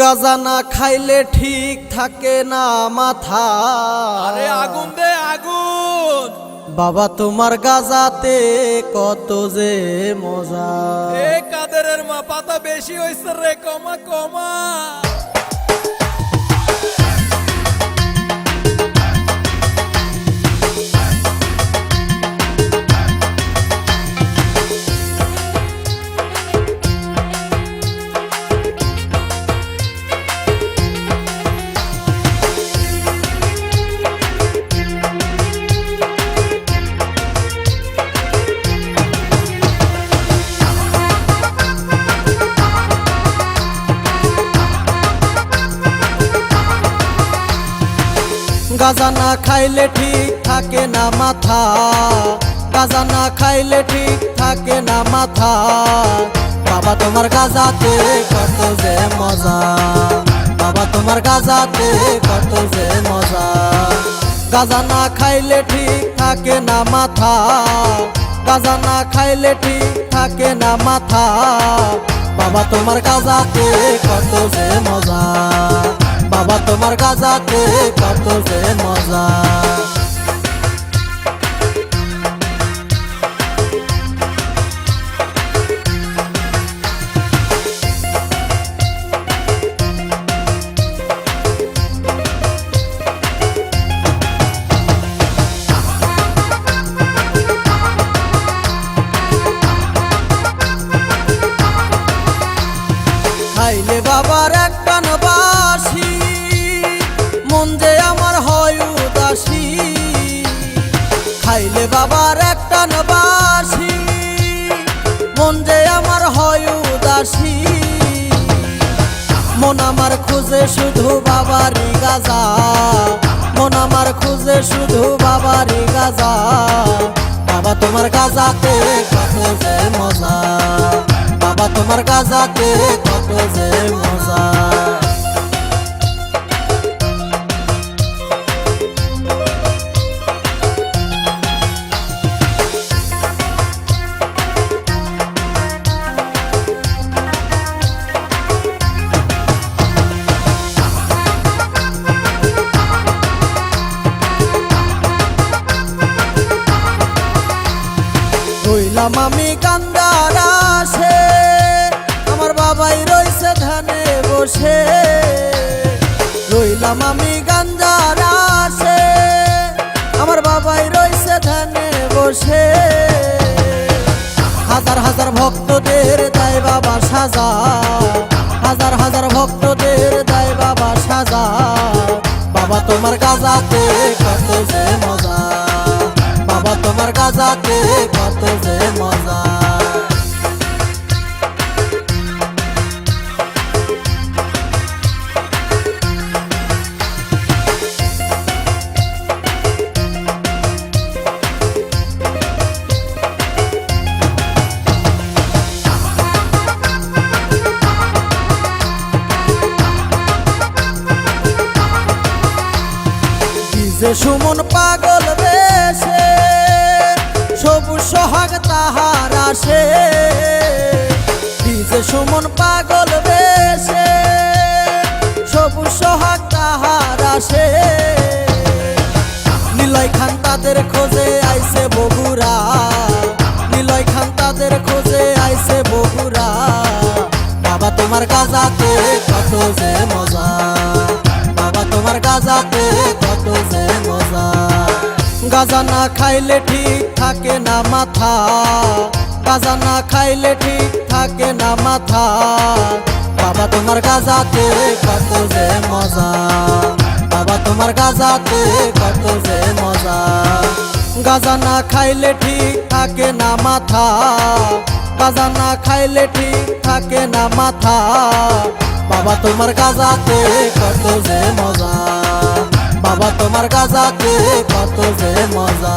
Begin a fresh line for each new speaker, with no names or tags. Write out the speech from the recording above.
গাজা না খাইলে ঠিক থাকে না মাথা।
আরে আগুন দে আগুন।
বাবা তোমার গাজাতে কত যে মজা।
এ কাদেরের মা পাতা বেশি হইছে রে, কমা কমা।
গাজা না খাইলে ঠিক থাকে না মাথা। গাজা না খাইলে ঠিক থাকে না মাথা। বাবা তোমার গাজাতে কত যে মজা। বাবা তোমার গাজাতে কত যে মজা। গাজা না খাইলে ঠিক থাকে না মাথা। গাজা না খাইলে ঠিক থাকে না মাথা। বাবা তোমার গাজাতে কত যে মজা। বাবা তোমার গাজাতে কত যে মজা। খাইলে বাবার এক টান বাসি, মন যে আমার হয় উদাসী। খাইলে বাবার এক টান বাসি, মন যে আমার হয় উদাসী। মন আমার খুঁজে শুধু বাবারই গাজা। মন আমার খুঁজে শুধু বাবারই গাজা। বাবা তোমার গাজাতে কত যে মজা। বাবা তোমার গাজাতে কত যে মজা। রইলাম আমি কান্দার আসে, আমার বাবাই রইছে ধানে বসে। রইলাম আমি গাঞ্জার আসে, আমার বাবাই রইছে ধানে বসে। হাজার হাজার ভক্তদের দেয় বাবা সাজা। হাজার হাজার ভক্তদের দেয় বাবা সাজা। বাবা তোমার গাজাতে কত যে মজা। বাবা তোমার গাজাতে কত যে মজা। যে সুমন পাগল বেশে, সবুজ সোহাগ তাহার আসে। যে সুমন পাগল বেশে, সবুজ সোহাগ তাহার আসে। নিলয় খান তাদের খোঁজে আইছে বগুড়া। নিলয় খান তাদের খোঁজে আইছে বগুড়া। বাবা তোমার গাজাতে কত যে মজা। বাবা তোমার গাজাতে কত যে মজা। গাজা না খাইলে ঠিক থাকে না মাথা। গাজা না খাইলে ঠিক থাকে না মাথা। বাবা তোমার গাজাতে কত যে মজা। বাবা তোমার গাজাতে কত যে মজা। গাজা না খাইলে ঠিক থাকে না মাথা। গাজা না খাইলে ঠিক থাকে না মাথা। বাবা তোমার গাজাতে কত যে মজা। বাবা তোমার গাজাতে কত যে মজা।